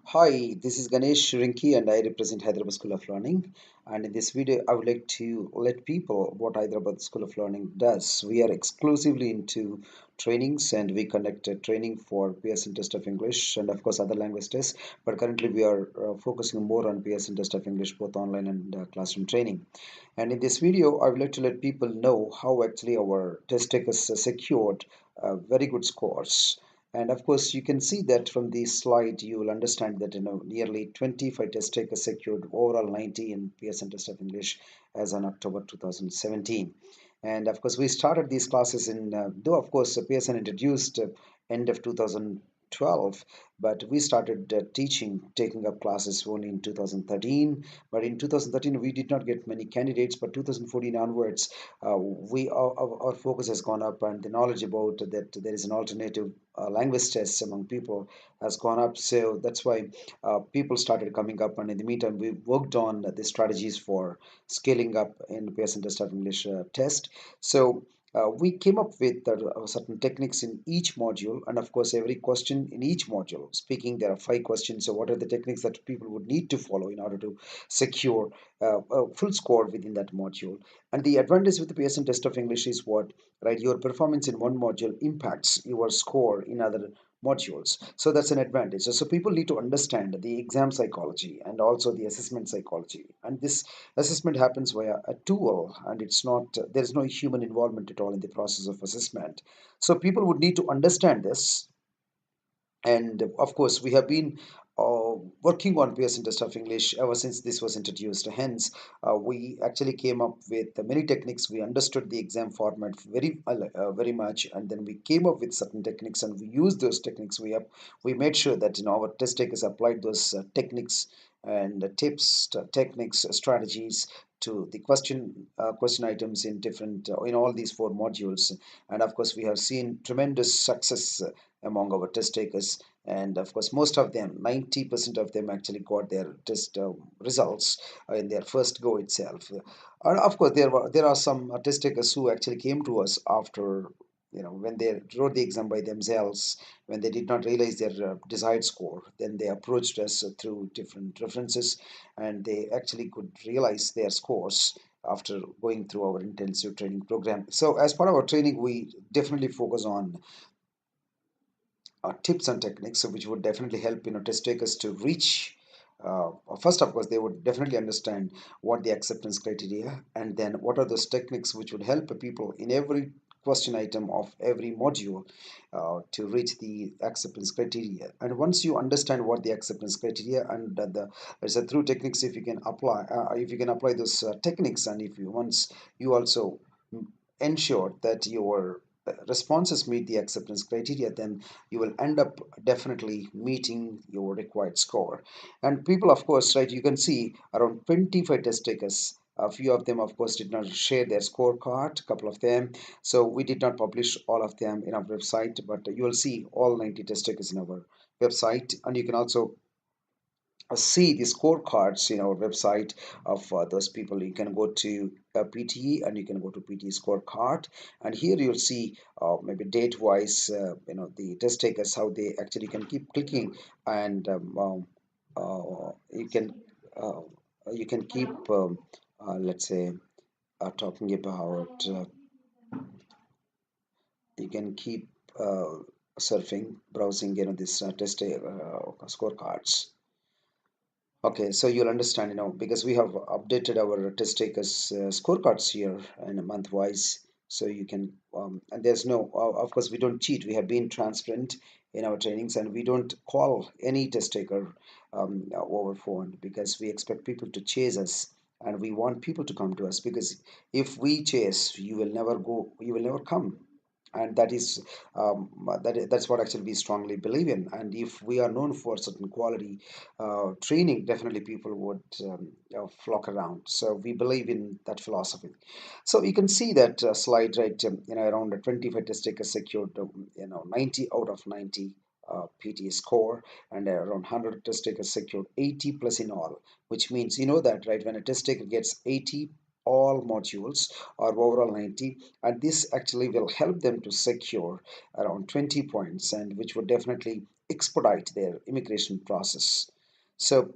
Hi, this is Ganesh Rinki and I represent Hyderabad School of Learning. And in this video, I would like to let people what Hyderabad School of Learning does. We are exclusively into trainings and we conduct a training for Pearson Test of English and of course other language tests. But currently we are focusing more on Pearson Test of English, both online and classroom training. And in this video, I would like to let people know how actually our test takers secured very good scores. And of course, you can see that from this slide, you will understand that nearly 25 test takers secured overall 90 in Pearson Test of English as on October 2017. And of course, we started these classes though of course Pearson introduced end of 2012, but we started taking up classes only in 2013. But in 2013, we did not get many candidates, but 2014 onwards, our focus has gone up and the knowledge about that there is an alternative language test among people has gone up. So that's why people started coming up, and in the meantime, we worked on the strategies for scaling up in Pearson Test of English test. So we came up with certain techniques in each module, and of course, every question in each module. Speaking, there are 5 questions. So, what are the techniques that people would need to follow in order to secure a full score within that module? And the advantage with the Pearson Test of English is what, right? Your performance in one module impacts your score in other modules. So that's an advantage. So people need to understand the exam psychology and also the assessment psychology. And this assessment happens via a tool, and it's not there is no human involvement at all in the process of assessment. So people would need to understand this, and of course we have been working on Pearson Test of English ever since this was introduced. Hence we actually came up with many techniques. We understood the exam format very much, and then we came up with certain techniques and we used those techniques. We made sure that our test takers applied those techniques and tips, techniques, strategies to the question items in different in all these 4 modules. And of course we have seen tremendous success among our test takers, and of course most of them, 90% of them, actually got their test results in their first go itself. And of course there are some test takers who actually came to us after, when they wrote the exam by themselves, when they did not realize their desired score, then they approached us through different references, and they actually could realize their scores after going through our intensive training program. So as part of our training, we definitely focus on tips and techniques, which would definitely help test takers to reach. First, of course, they would definitely understand what the acceptance criteria, and then what are those techniques which would help people in every question item of every module to reach the acceptance criteria. And once you understand what the acceptance criteria and there's a through techniques, if you can apply those techniques, and if you once you also ensure that your responses meet the acceptance criteria, then you will end up definitely meeting your required score. And people, of course, right, you can see around 25 test takers. A few of them, of course, did not share their scorecard, a couple of them. So we did not publish all of them in our website, but you will see all 90 test takers in our website. And you can also see the scorecards in our website of those people. You can go to PTE and you can go to PTE scorecard, and here you'll see maybe date wise, the test takers, how they actually can keep clicking, and uh, you can keep let's say talking about you can keep surfing, browsing, this test scorecards. Okay, so you'll understand, because we have updated our test takers scorecards here and month wise. So you can, and there's no, of course, we don't cheat. We have been transparent in our trainings, and we don't call any test taker over phone, because we expect people to chase us, and we want people to come to us, because if we chase, you will never come. And that's what actually we strongly believe in. And if we are known for certain quality training, definitely people would flock around. So we believe in that philosophy. So you can see that slide, right? Around 25 test takers secured 90 out of 90 PT score, and around 100 test takers secured 80 plus in all, which means, that, right, when a test taker gets 80 all modules or overall 90, and this actually will help them to secure around 20 points, and which would definitely expedite their immigration process. So,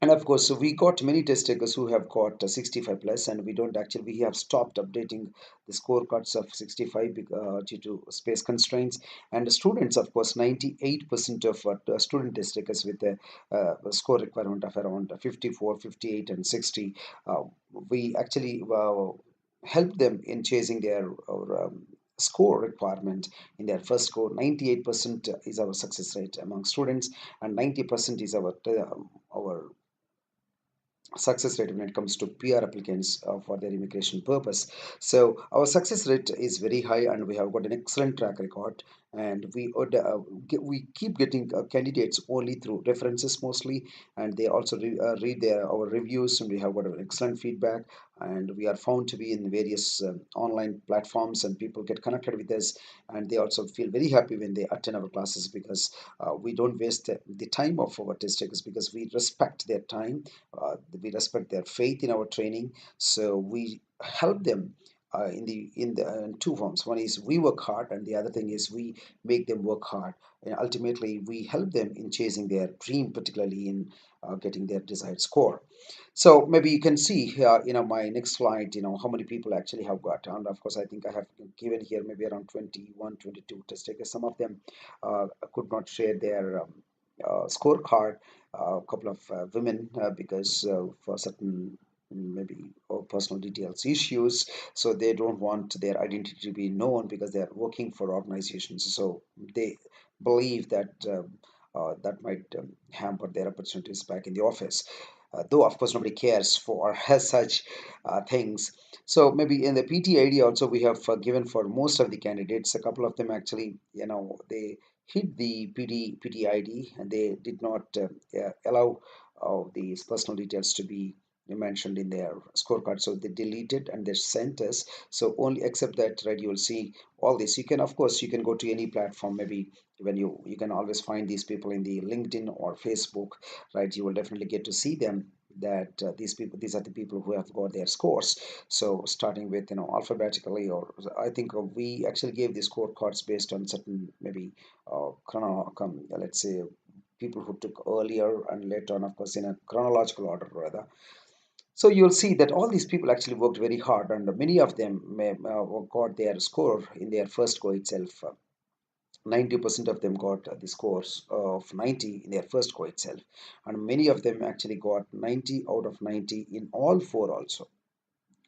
and of course, so we got many test takers who have got 65 plus, and we don't actually, we have stopped updating the scorecards of 65 due to space constraints. And the students, of course, 98% of student test takers with a score requirement of around 54, 58, and 60, uh, we actually help them in chasing their score requirement in their first score. 98% is our success rate among students, and 90% is our success rate when it comes to PR applicants for their immigration purpose. So our success rate is very high, and we have got an excellent track record. And we keep getting candidates only through references mostly, and they also read our reviews, and we have got an excellent feedback. And we are found to be in various online platforms, and people get connected with us, and they also feel very happy when they attend our classes, because we don't waste the time of our test takers, because we respect their time, we respect their faith in our training. So we help them in two forms. One is we work hard, and the other thing is we make them work hard. And ultimately, we help them in chasing their dream, particularly in getting their desired score. So maybe you can see here, my next slide, how many people actually have got. And of course, I think I have given here maybe around 21, 22 test takers. Some of them could not share their scorecard. A couple of women, because for certain maybe personal details issues, so they don't want their identity to be known, because they are working for organizations, so they believe that that might hamper their opportunities back in the office, though of course nobody cares for such things. So maybe in the PT ID also, we have given for most of the candidates. A couple of them actually, they hit the PTID, and they did not allow these personal details to be mentioned in their scorecard, so they deleted and they sent us. So only accept that, right? You will see all this. You can, of course, you can go to any platform. Maybe when you can always find these people in the LinkedIn or Facebook, right? You will definitely get to see them, that these are the people who have got their scores. So starting with, alphabetically, or I think we actually gave the scorecards based on certain maybe let's say people who took earlier and later on, of course, in a chronological order rather. So you'll see that all these people actually worked very hard, and many of them got their score in their first go itself. 90% of them got the scores of 90 in their first go itself, and many of them actually got 90 out of 90 in all four also,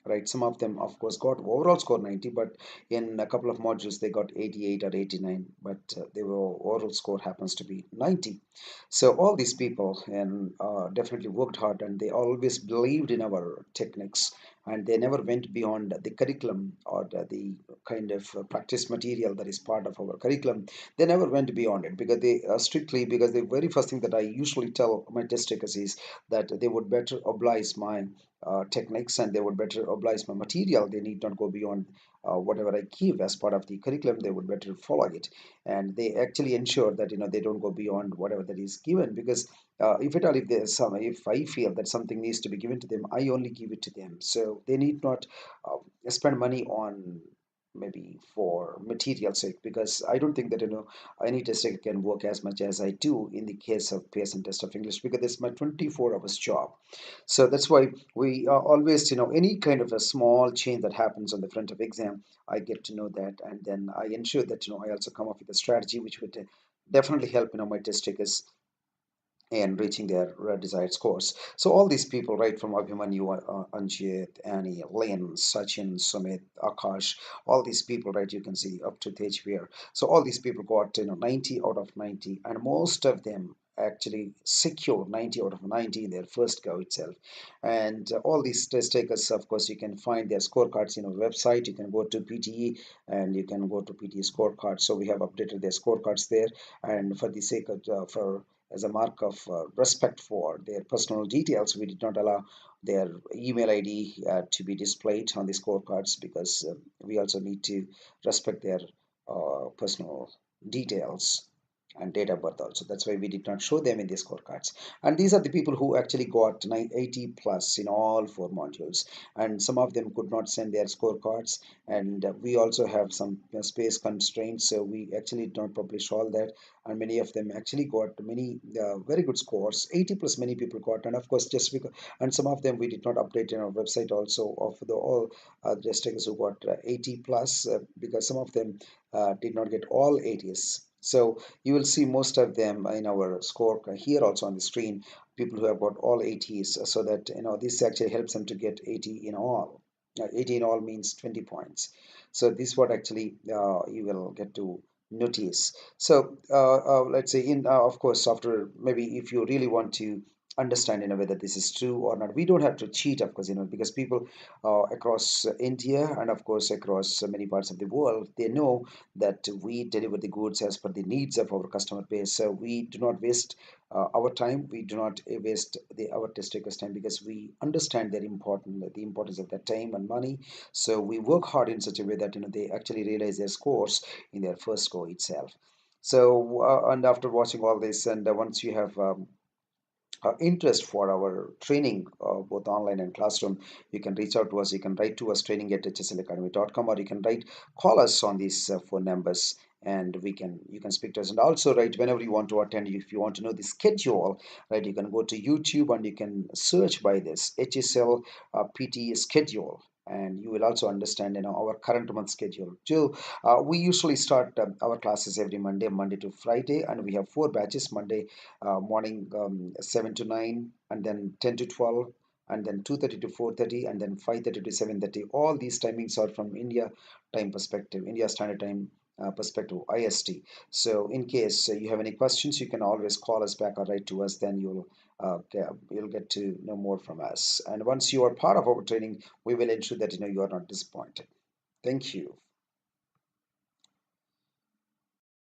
right? Some of them, of course, got overall score 90, but in a couple of modules they got 88 or 89, but their overall score happens to be 90. So all these people and definitely worked hard, and they always believed in our techniques, and they never went beyond the curriculum, or the kind of practice material that is part of our curriculum. They never went beyond it, because they strictly, because the very first thing that I usually tell my test takers is that they would better oblige my techniques, and they would better oblige my material. They need not go beyond whatever I give as part of the curriculum. They would better follow it, and they actually ensure that they don't go beyond whatever that is given, because if at all, if I feel that something needs to be given to them, I only give it to them. So they need not spend money on maybe for material sake, because I don't think that any test taker can work as much as I do in the case of Pearson test of English, because it's my 24 hours job. So that's why we are always, any kind of a small change that happens on the front of exam, I get to know that, and then I ensure that I also come up with a strategy which would definitely help my test takers and reaching their desired scores. So all these people, right, from Abhimanyu, Anjit, Annie, Lynn, Sachin, Sumit, Akash, all these people, right, you can see up to Tejveer. So all these people got 90 out of 90, and most of them actually secured 90 out of 90 in their first go itself. And all these test takers, of course, you can find their scorecards in our website. You can go to PTE, and you can go to PTE scorecards. So we have updated their scorecards there, and for the sake of for as a mark of respect for their personal details, we did not allow their email ID to be displayed on the scorecards, because we also need to respect their personal details. and date of birth also. That's why we did not show them in the scorecards. And these are the people who actually got 80 plus in all four modules. And some of them could not send their scorecards. And we also have some space constraints, so we actually don't publish all that. And many of them actually got many very good scores. 80 plus many people got, and of course, just because, and some of them we did not update in our website also of the all the takers who got 80 plus, because some of them did not get all 80s. So you will see most of them in our score here also on the screen, people who have got all 80s, so that this actually helps them to get 80 in all. 80 in all means 20 points. So this is what actually you will get to notice. So let's say in of course, after maybe if you really want to understand whether this is true or not, we don't have to cheat, of course, because people across India and of course across many parts of the world, they know that we deliver the goods as per the needs of our customer base. So we do not waste our time. We do not waste our test takers' time, because we understand the importance of their time and money. So we work hard in such a way that they actually realize their scores in their first go itself. So and after watching all this, and once you have interest for our training, both online and classroom, you can reach out to us. You can write to us, training@hslacademy.com, or you can call us on these phone numbers, and you can speak to us. And also, right, whenever you want to attend, if you want to know the schedule, right, you can go to YouTube and you can search by this HSL PT schedule. And you will also understand, our current month schedule. So we usually start our classes every Monday to Friday, and we have four batches: Monday morning 7 to 9, and then 10 to 12, and then 2:30 to 4:30, and then 5:30 to 7:30. All these timings are from India Standard Time perspective, IST. So in case you have any questions, you can always call us back or write to us. Then you'll get to know more from us. And once you are part of our training, we will ensure that you are not disappointed. Thank you.